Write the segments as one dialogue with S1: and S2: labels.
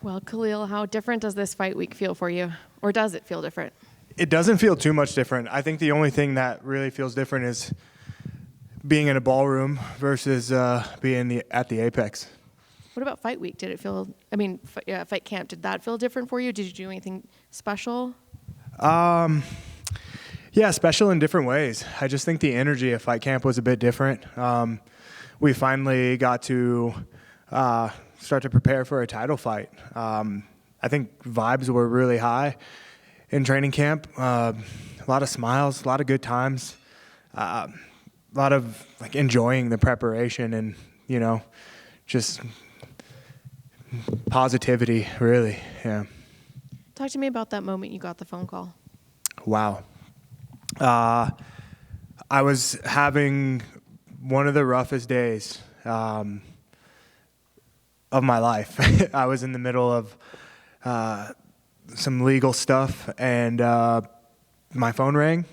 S1: Well, Khalil, how different does this fight week feel for you? Or does it feel different?
S2: It doesn't feel too much different. I think the only thing that really feels different is being in a ballroom versus being at the Apex.
S1: What about fight week? Did it feel, fight camp, did that feel different for you? Did you do anything special?
S2: Yeah, special in different ways. I just think the energy of fight camp was a bit different. We finally got to start to prepare for a title fight. I think vibes were really high in training camp. A lot of smiles, a lot of good times, a lot of like enjoying the preparation and, just positivity, really. Yeah.
S1: Talk to me about that moment you got the phone call.
S2: Wow. I was having one of the roughest days of my life. I was in the middle of some legal stuff, and my phone rang,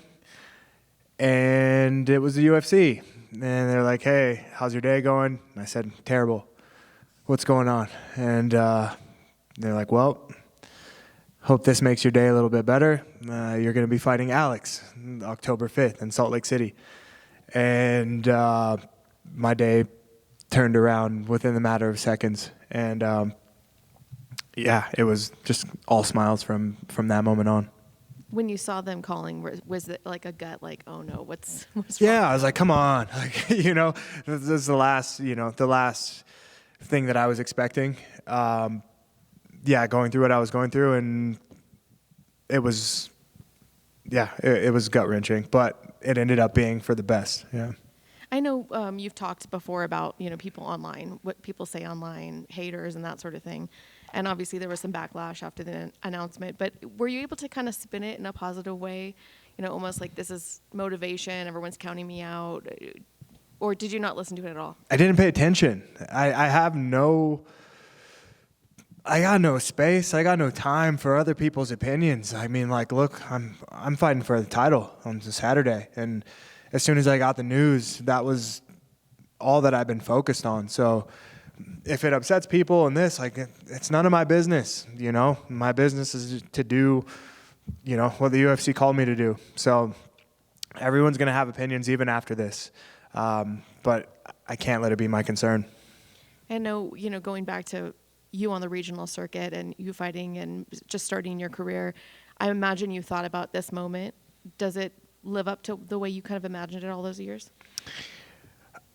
S2: and it was the UFC. And they're like, "Hey, how's your day going?" And I said, "Terrible. What's going on?" And they're like, "Well, hope this makes your day a little bit better. You're going to be fighting Alex October 5th in Salt Lake City." And my day turned around within a matter of seconds. And yeah, it was just all smiles from that moment on.
S1: When you saw them calling, was it like a gut, like, oh no, what's
S2: Yeah,
S1: wrong?
S2: I was like, come on. Like, this is the last thing that I was expecting. Yeah, going through what I was going through, and it was gut-wrenching, but it ended up being for the best. Yeah.
S1: I know you've talked before about, people online, what people say online, haters and that sort of thing. And obviously there was some backlash after the announcement, but were you able to kind of spin it in a positive way? Almost like this is motivation, everyone's counting me out. Or did you not listen to it at all?
S2: I didn't pay attention. I got no space. I got no time for other people's opinions. I mean, like, look, I'm fighting for the title on Saturday, and as soon as I got the news, that was all that I've been focused on. So if it upsets people in this, like, it's none of my business. My business is to do, what the UFC called me to do. So everyone's gonna have opinions even after this, but I can't let it be my concern.
S1: I know, going back to you on the regional circuit and you fighting and just starting your career, I imagine you thought about this moment. Does it live up to the way you kind of imagined it all those years?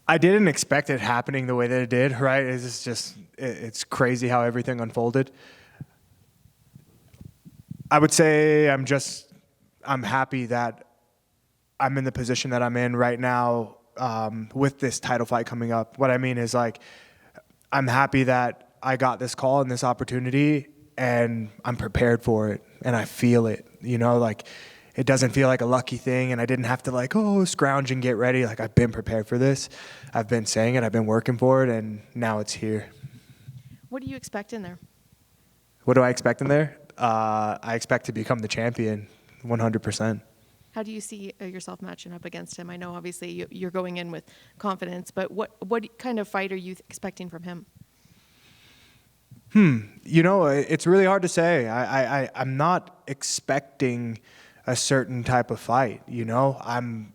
S2: I didn't expect it happening the way that it did, right? It's crazy how everything unfolded. I would say I'm happy that I'm in the position that I'm in right now with this title fight coming up. What I mean is, like, I'm happy that I got this call and this opportunity, and I'm prepared for it, and I feel it. Like, it doesn't feel like a lucky thing, and I didn't have to scrounge and get ready. Like, I've been prepared for this. I've been saying it. I've been working for it, and now it's here.
S1: What do you expect in there?
S2: What do I expect in there? I expect to become the champion, 100%.
S1: How do you see yourself matching up against him? I know obviously you're going in with confidence, but what kind of fight are you expecting from him?
S2: It's really hard to say. I'm not expecting a certain type of fight. I'm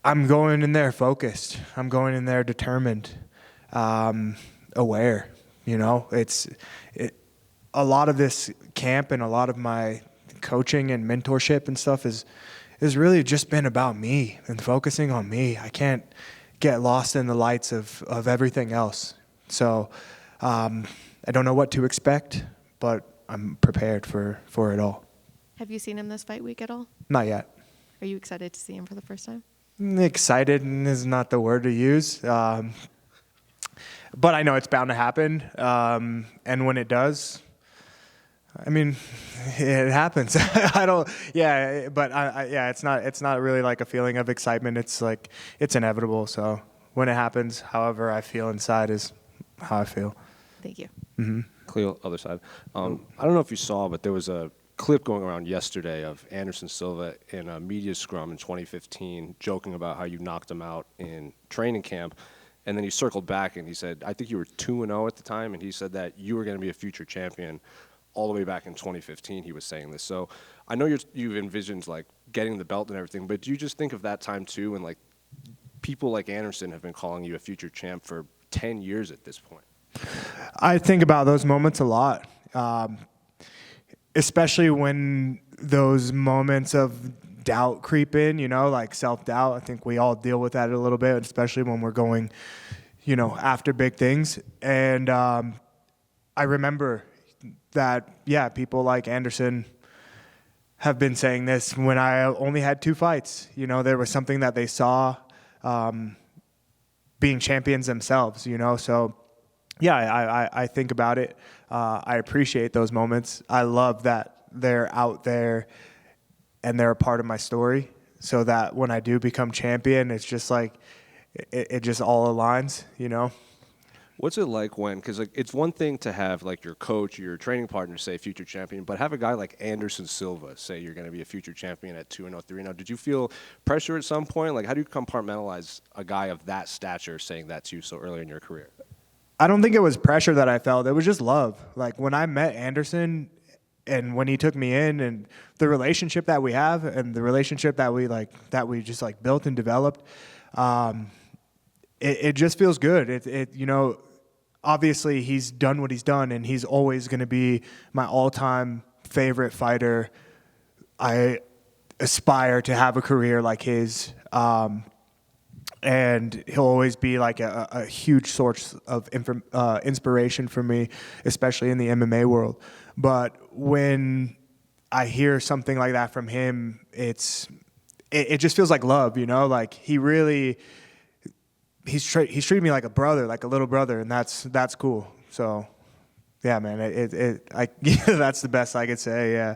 S2: going in there focused. I'm going in there determined, aware. A lot of this camp and a lot of my coaching and mentorship and stuff is really just been about me and focusing on me. I can't get lost in the lights of everything else. So I don't know what to expect, but I'm prepared for it all.
S1: Have you seen him this fight week at all?
S2: Not yet.
S1: Are you excited to see him for the first time?
S2: Excited is not the word to use. But I know it's bound to happen. And when it does, it happens. It's not really like a feeling of excitement. It's like, it's inevitable. So when it happens, however I feel inside is how I feel.
S1: Thank you.
S2: Mm-hmm.
S3: Khalil, other side. I don't know if you saw, but there was a clip going around yesterday of Anderson Silva in a media scrum in 2015 joking about how you knocked him out in training camp. And then he circled back and he said, I think you were 2-0 at the time, and he said that you were going to be a future champion all the way back in 2015. He was saying this. So I know you've envisioned like getting the belt and everything, but do you just think of that time too, and like people like Anderson have been calling you a future champ for 10 years at this point?
S2: I think about those moments a lot, especially when those moments of doubt creep in, like self-doubt. I think we all deal with that a little bit, especially when we're going, after big things. And I remember that, people like Anderson have been saying this when I only had 2 fights. There was something that they saw being champions themselves, So, yeah, I think about it. I appreciate those moments. I love that they're out there and they're a part of my story, so that when I do become champion, it's just like it just all aligns,
S3: What's it like when, because like it's one thing to have like your coach or your training partner say future champion, but have a guy like Anderson Silva say you're going to be a future champion at 2-0, 3-0. Did you feel pressure at some point? Like, how do you compartmentalize a guy of that stature saying that to you so early in your career?
S2: I don't think it was pressure that I felt. It was just love. Like when I met Anderson and when he took me in, and the relationship that we have and the relationship that we just built and developed, it just feels good. Obviously he's done what he's done, and he's always going to be my all-time favorite fighter. I aspire to have a career like his. And he'll always be like a huge source of inspiration for me, especially in the MMA world. But when I hear something like that from him, it just feels like love, Like he's treated me like a brother, like a little brother, and that's cool. So, yeah, man, that's the best I could say. Yeah.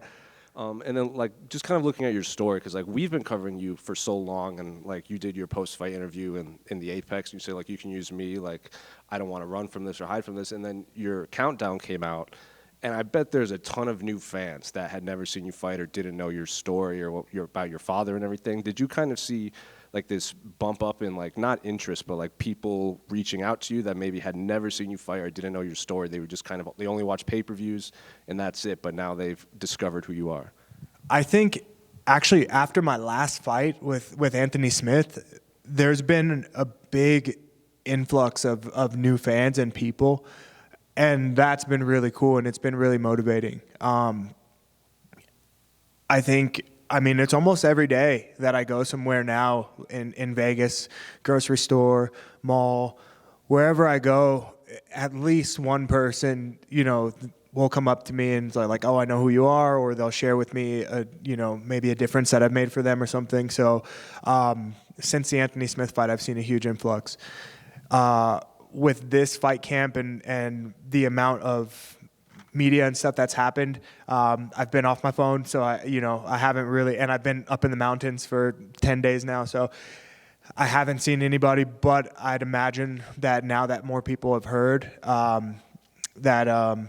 S3: And then, like, just kind of looking at your story, because, like, we've been covering you for so long, and, like, you did your post-fight interview in the Apex, and you say, like, you can use me, like, I don't want to run from this or hide from this, and then your countdown came out, and I bet there's a ton of new fans that had never seen you fight or didn't know your story or about your father and everything. Did you kind of see, like, this bump up in, like, not interest, but, like, people reaching out to you that maybe had never seen you fight or didn't know your story? They were just kind of, they only watch pay-per-views, and that's it, but now they've discovered who you are.
S2: I think, actually, after my last fight with Anthony Smith, there's been a big influx of new fans and people, and that's been really cool, and it's been really motivating. It's almost every day that I go somewhere now in Vegas, grocery store, mall, wherever I go, at least one person, will come up to me and say like, oh, I know who you are, or they'll share with me, maybe a difference that I've made for them or something. So since the Anthony Smith fight, I've seen a huge influx. With this fight camp and the amount of media and stuff that's happened, I've been off my phone, so I haven't really, and I've been up in the mountains for 10 days now, so I haven't seen anybody, but I'd imagine that now that more people have heard, that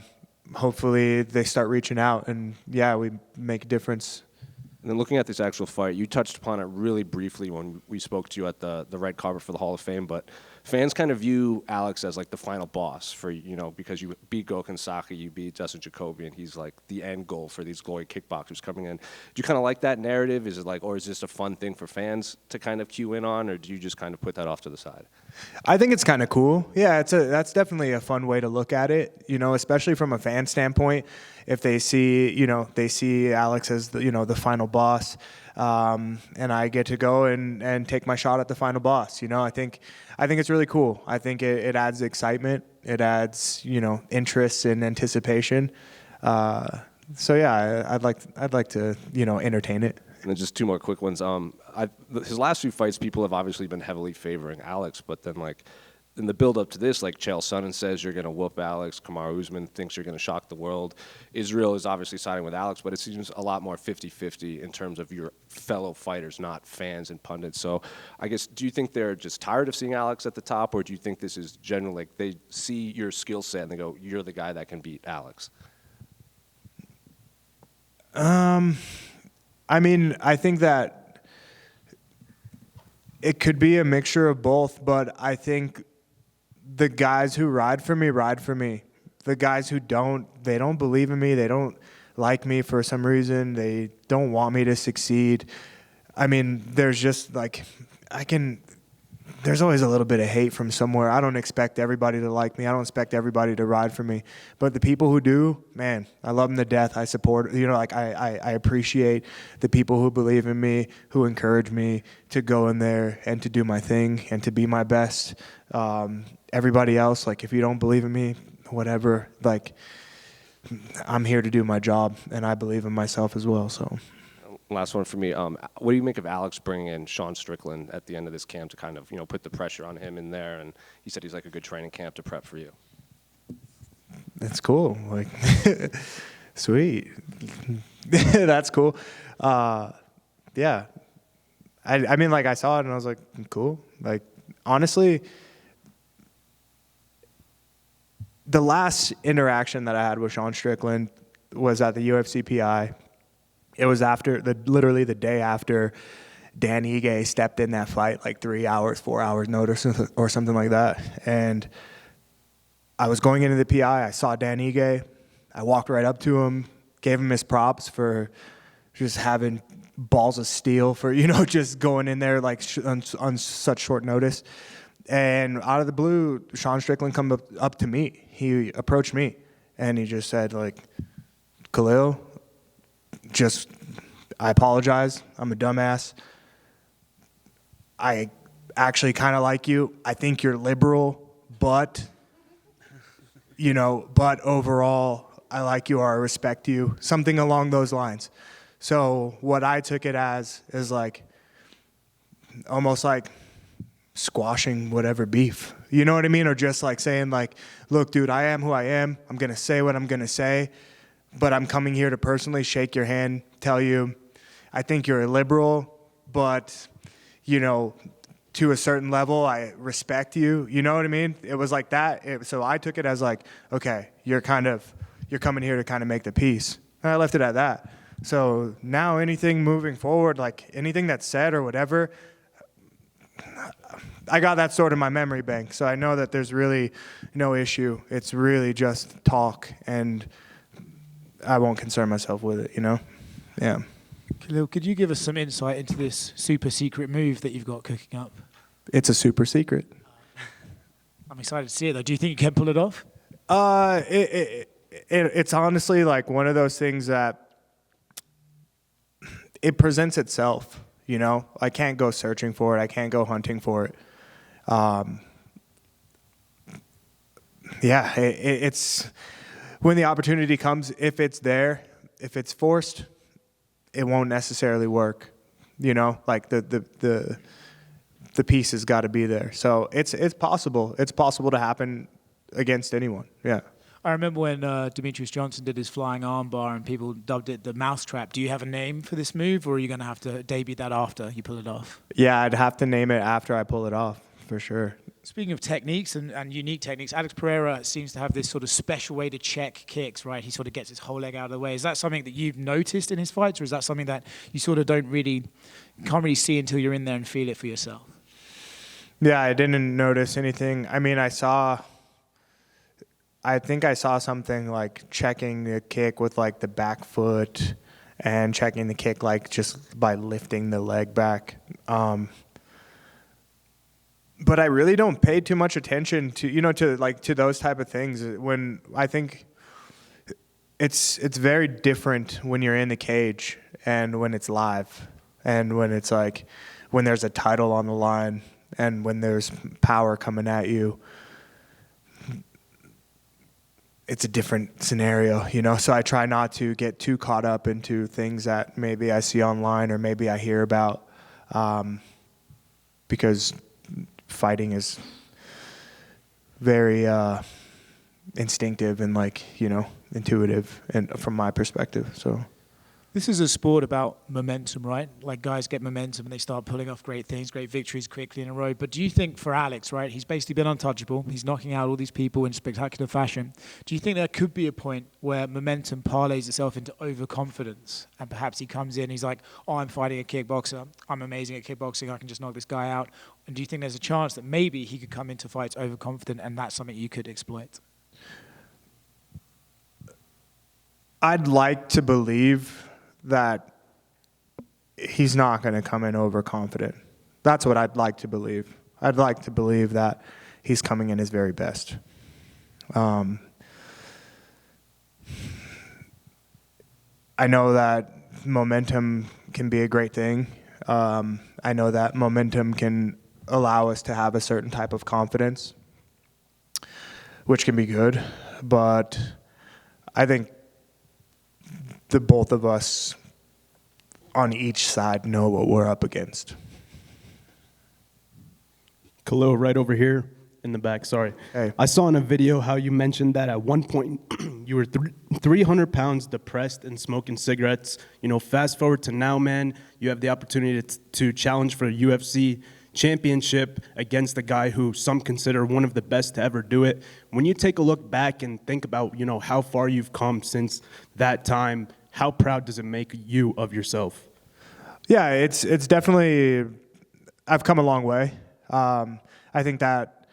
S2: hopefully they start reaching out, and yeah, we make a difference.
S3: And then looking at this actual fight, you touched upon it really briefly when we spoke to you at the red carpet for the Hall of Fame, but fans kind of view Alex as like the final boss for, because you beat Gokhan Saki, you beat Dustin Jacoby, and he's like the end goal for these glory kickboxers coming in. Do you kind of like that narrative? Is it like, or is this a fun thing for fans to kind of cue in on, or do you just kind of put that off to the side?
S2: I think it's kind of cool. Yeah, that's definitely a fun way to look at it, especially from a fan standpoint. If they see Alex as the final boss, and I get to go and take my shot at the final boss. I think it's really cool. I think it adds excitement. It adds interest and anticipation. So yeah, I'd like to entertain it.
S3: And then just 2 more quick ones. His last 2 fights, people have obviously been heavily favoring Alex, but then like in the build-up to this, like Chael Sonnen says you're going to whoop Alex. Kamaru Usman thinks you're going to shock the world. Israel is obviously siding with Alex, but it seems a lot more 50-50 in terms of your fellow fighters, not fans and pundits. So I guess, do you think they're just tired of seeing Alex at the top, or do you think this is generally like they see your skill set and they go, you're the guy that can beat Alex?
S2: I think that it could be a mixture of both, but I think the guys who ride for me ride for me. The guys who don't, they don't believe in me. They don't like me for some reason. They don't want me to succeed. I mean, there's just like, there's always a little bit of hate from somewhere. I don't expect everybody to like me. I don't expect everybody to ride for me. But the people who do, man, I love them to death. I support, like I appreciate the people who believe in me, who encourage me to go in there and to do my thing and to be my best. Everybody else, like if you don't believe in me, whatever, like I'm here to do my job and I believe in myself as well, so.
S3: Last one for me. What do you make of Alex bringing in Sean Strickland at the end of this camp to kind of, put the pressure on him in there? And he said he's like a good training camp to prep for you.
S2: That's cool. Like, sweet. That's cool. Yeah. I mean, like I saw it and I was like, cool. Like, honestly, the last interaction that I had with Sean Strickland was at the UFC PI. It was literally the day after Dan Ige stepped in that fight, like 3 hours, 4 hours notice or something like that. And I was going into the PI. I saw Dan Ige. I walked right up to him, gave him his props for just having balls of steel for, just going in there like on such short notice. And out of the blue, Sean Strickland come up to me. He approached me and he just said, like, Khalil, I apologize. I'm a dumbass. I actually kind of like you. I think you're liberal, but overall, I like you or I respect you. Something along those lines. So what I took it as is like, almost like squashing whatever beef. You know what I mean? Or just like saying like, look, dude, I am who I am. I'm going to say what I'm going to say. But I'm coming here to personally shake your hand, tell you, I think you're a liberal, but, to a certain level, I respect you. You know what I mean? It was like that. So I took it as like, okay, you're coming here to kind of make the peace. And I left it at that. So now anything moving forward, like anything that's said or whatever, I got that stored in my memory bank. So I know that there's really no issue. It's really just talk, and I won't concern myself with it, Yeah.
S4: Khalil, could you give us some insight into this super secret move that you've got cooking up?
S2: It's a super secret.
S4: I'm excited to see it, though. Do you think you can pull it off?
S2: It's honestly like one of those things that it presents itself, I can't go searching for it. I can't go hunting for it. It's when the opportunity comes, if it's there, if it's forced, it won't necessarily work. Like the piece has got to be there. So it's possible. It's possible to happen against anyone. Yeah.
S4: I remember when Demetrius Johnson did his flying armbar and people dubbed it the mousetrap. Do you have a name for this move, or are you going to have to debut that after you pull it off?
S2: Yeah, I'd have to name it after I pull it off, for sure.
S4: Speaking of techniques and unique techniques, Alex Pereira seems to have this sort of special way to check kicks, right? He sort of gets his whole leg out of the way. Is that something that you've noticed in his fights, or is that something that you sort of can't really see until you're in there and feel it for yourself?
S2: Yeah, I didn't notice anything. I mean, I think I saw something like checking the kick with like the back foot and checking the kick like just by lifting the leg back. But I really don't pay too much attention to, to those type of things. When I think it's very different when you're in the cage and when it's live and when it's like, when there's a title on the line and when there's power coming at you. It's a different scenario, so I try not to get too caught up into things that maybe I see online or maybe I hear about, because fighting is very instinctive and intuitive, and from my perspective. So
S4: This is a sport about momentum, right? Like guys get momentum and they start pulling off great things, great victories quickly in a row. But do you think for Alex, right, he's basically been untouchable. He's knocking out all these people in spectacular fashion. Do you think there could be a point where momentum parlays itself into overconfidence and perhaps he comes in, he's like, oh, I'm fighting a kickboxer. I'm amazing at kickboxing. I can just knock this guy out. And do you think there's a chance that maybe he could come into fights overconfident and that's something you could exploit?
S2: I'd like to believe that he's not going to come in overconfident. That's what I'd like to believe. I'd like to believe that he's coming in his very best. I know that momentum can be a great thing. I know that momentum can allow us to have a certain type of confidence, which can be good. But I think the both of us on each side know what we're up against.
S5: Khalil, right over here in the back, sorry.
S2: Hey.
S5: I saw in a video how you mentioned that at one point you were 300 pounds depressed and smoking cigarettes. You know, fast forward to now, man, you have the opportunity to challenge for a UFC championship against a guy who some consider one of the best to ever do it. When you take a look back and think about, you know, how far you've come since that time, how proud does it make you of yourself?
S2: Yeah, it's definitely, I've come a long way. I think that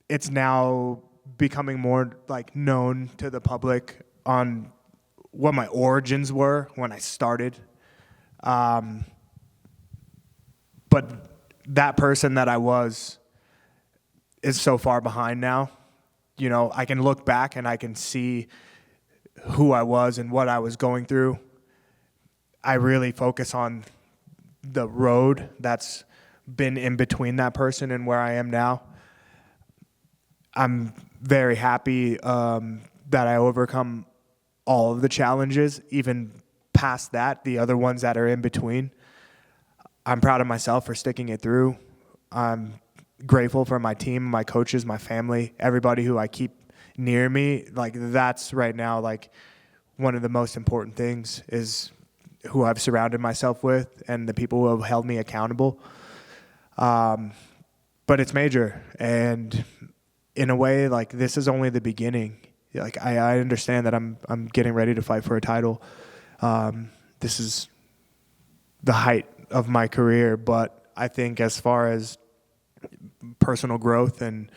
S2: it's now becoming more like known to the public on what my origins were when I started. But that person that I was is so far behind now. You know, I can look back and I can see who I was and what I was going through. I really focus on the road that's been in between that person and where I am now. I'm very happy that I overcome all of the challenges, even past that, the other ones that are in between. I'm proud of myself for sticking it through. I'm grateful for my team, my coaches, my family, everybody who I keep near me. Like, that's right now, like, one of the most important things is who I've surrounded myself with and the people who have held me accountable. But it's major. And in a way, like, this is only the beginning. Like, I understand that I'm getting ready to fight for a title. This is the height of my career, but I think as far as personal growth and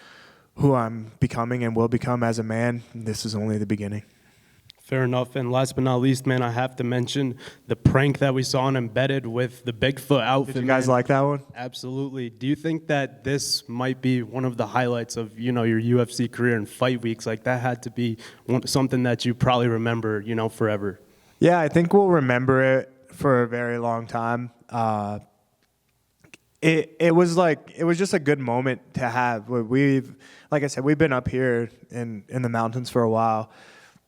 S2: who I'm becoming and will become as a man, this is only the beginning.
S5: Fair enough. And last but not least, man, I have to mention the prank that we saw on Embedded with the Bigfoot outfit.
S2: Did you guys like that one?
S5: Absolutely. Do you think that this might be one of the highlights of, you know, your UFC career and fight weeks? Like, that had to be something that you probably remember, you know, forever.
S2: Yeah, I think we'll remember it for a very long time. It was just a good moment to have. Like I said, we've been up here in the mountains for a while.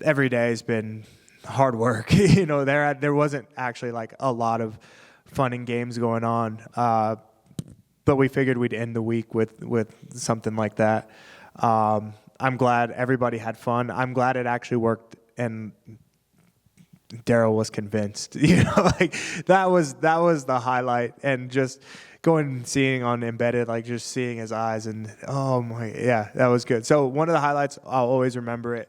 S2: Every day has been hard work. You know, there wasn't actually like a lot of fun and games going on. But we figured we'd end the week with something like that. I'm glad everybody had fun. I'm glad it actually worked and Daryl was convinced. You know, like that was the highlight. And just going and seeing on Embedded, like just seeing his eyes and oh my, yeah, that was good. So one of the highlights, I'll always remember it.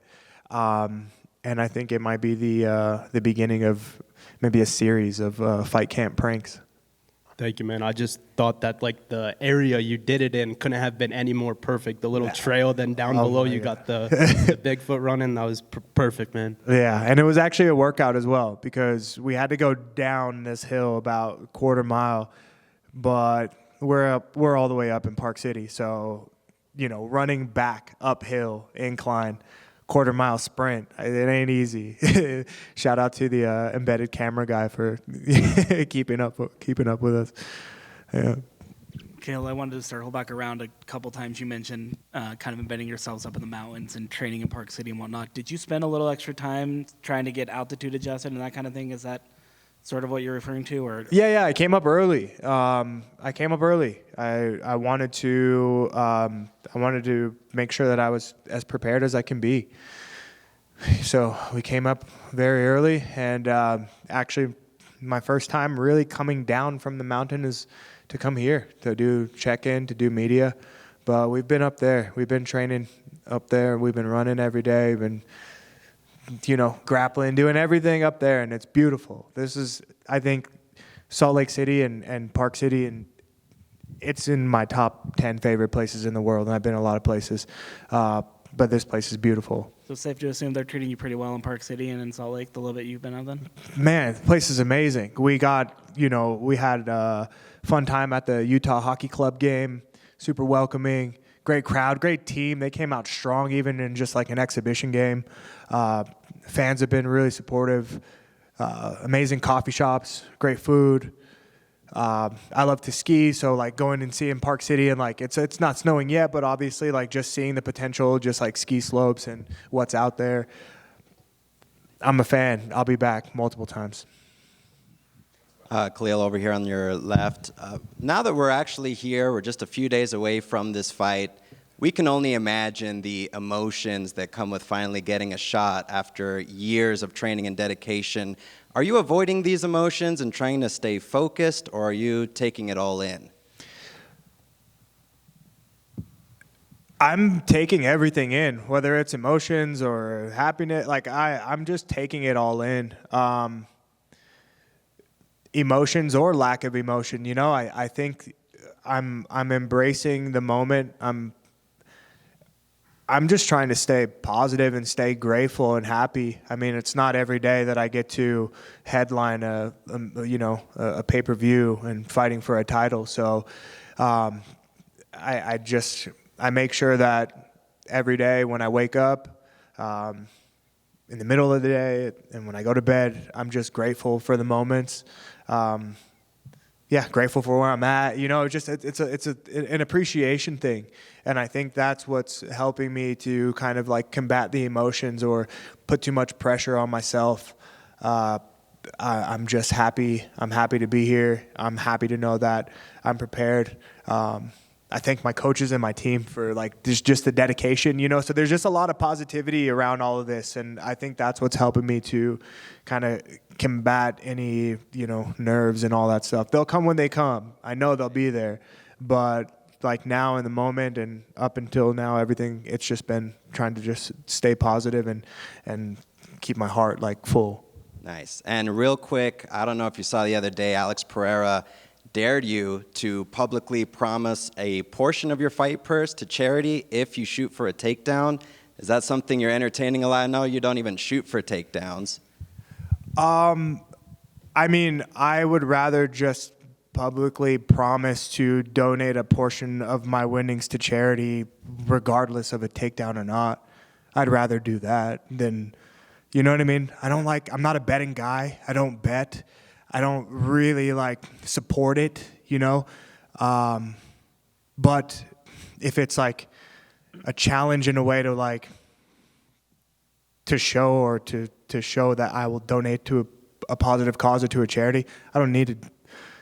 S2: And I think it might be the beginning of maybe a series of fight camp pranks.
S5: Thank you, man. I just thought that, like, the area you did it in couldn't have been any more perfect. The little trail, then down below you got the Bigfoot running. That was perfect, man.
S2: Yeah, and it was actually a workout as well because we had to go down this hill about a quarter mile, but we're all the way up in Park City. So, you know, running back uphill incline, quarter mile sprint, it ain't easy. Shout out to the Embedded camera guy for keeping up with us. Yeah.
S6: Khalil, I wanted to circle back around a couple times. You mentioned kind of embedding yourselves up in the mountains and training in Park City and whatnot. Did you spend a little extra time trying to get altitude adjusted and that kind of thing? Is that sort of what you're referring to, or?
S2: Yeah, I came up early. I wanted to make sure that I was as prepared as I can be So we came up very early, and actually my first time really coming down from the mountain is to come here to do check-in, to do media. But we've been up there. We've been training up there. We've been running every day. We've been, grappling, doing everything up there, and it's beautiful. This is, I think, Salt Lake City and Park City, and it's in my top 10 favorite places in the world, and I've been a lot of places. But this place is beautiful.
S6: So it's safe to assume they're treating you pretty well in Park City and in Salt Lake, the little bit you've been out then?
S2: Man, the place is amazing. We had a fun time at the Utah Hockey Club game, super welcoming, great crowd, great team. They came out strong even in just like an exhibition game. Fans have been really supportive, amazing coffee shops, great food. I love to ski, so like going and seeing Park City, and like it's not snowing yet, but obviously like just seeing the potential, just like ski slopes and what's out there. I'm a fan. I'll be back multiple times.
S7: Khalil, over here on your left. Now that we're actually here, we're just a few days away from this fight. We can only imagine the emotions that come with finally getting a shot after years of training and dedication. Are you avoiding these emotions and trying to stay focused, or are you taking it all in?
S2: I'm taking everything in, whether it's emotions or happiness. Like I'm just taking it all in. Emotions or lack of emotion, I think I'm embracing the moment. I'm just trying to stay positive and stay grateful and happy. I mean, it's not every day that I get to headline a pay-per-view and fighting for a title. So I make sure that every day when I wake up, in the middle of the day, and when I go to bed, I'm just grateful for the moments. Grateful for where I'm at. It's an appreciation thing. And I think that's what's helping me to kind of like combat the emotions or put too much pressure on myself. I'm just happy. I'm happy to be here. I'm happy to know that I'm prepared. I thank my coaches and my team for like just the dedication, so there's just a lot of positivity around all of this. And I think that's what's helping me to kind of combat any, nerves and all that stuff. They'll come when they come. I know they'll be there, but like now in the moment and up until now, everything, it's just been trying to just stay positive and keep my heart like full.
S7: Nice. And real quick, I don't know if you saw the other day, Alex Pereira dared you to publicly promise a portion of your fight purse to charity if you shoot for a takedown. Is that something you're entertaining a lot? I know you don't even shoot for takedowns.
S2: I mean, I would rather just publicly promise to donate a portion of my winnings to charity regardless of a takedown or not. I'd rather do that than, you know what I mean? I'm not a betting guy. I don't bet. I don't really support it, but if it's like a challenge in a way to show or to show that I will donate to a positive cause or to a charity, I don't need to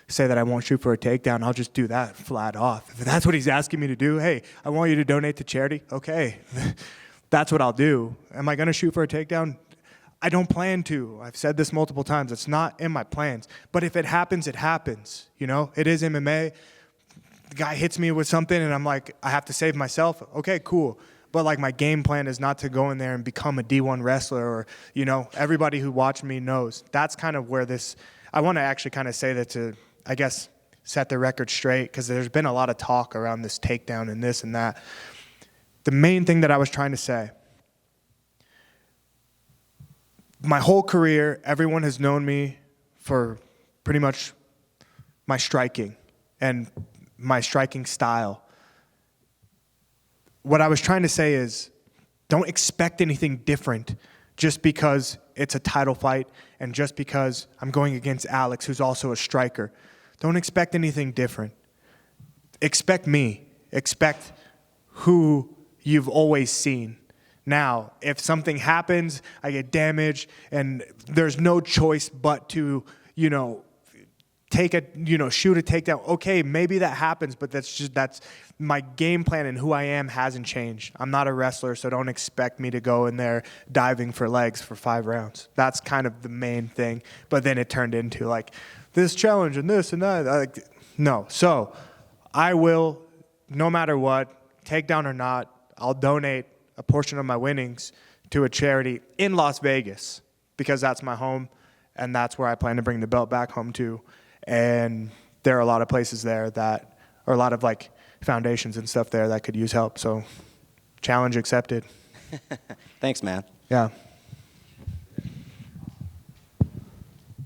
S2: say that I won't shoot for a takedown. I'll just do that flat off. If that's what he's asking me to do, hey, I want you to donate to charity. Okay, that's what I'll do. Am I going to shoot for a takedown? I don't plan to. I've said this multiple times. It's not in my plans. But if it happens, it happens. It is MMA. The guy hits me with something and I'm like, I have to save myself. Okay, cool. But my game plan is not to go in there and become a D1 wrestler or, everybody who watched me knows. That's kind of where I want to actually kind of say that to, I guess, set the record straight, because there's been a lot of talk around this takedown and this and that. The main thing that I was trying to say, my whole career, everyone has known me for pretty much my striking and my striking style. What I was trying to say is, don't expect anything different just because it's a title fight and just because I'm going against Alex, who's also a striker. Don't expect anything different. Expect me. Expect who you've always seen. Now, if something happens, I get damaged, and there's no choice but to, shoot a takedown. Okay, maybe that happens, but that's my game plan, and who I am hasn't changed. I'm not a wrestler, so don't expect me to go in there diving for legs for 5 rounds. That's kind of the main thing. But then it turned into like this challenge and this and that. No. So I will, no matter what, takedown or not, I'll donate a portion of my winnings to a charity in Las Vegas, because that's my home and that's where I plan to bring the belt back home to. And there are a lot of places there that, or a lot of like foundations and stuff there that could use help. So challenge accepted.
S7: Thanks, man.
S2: Yeah.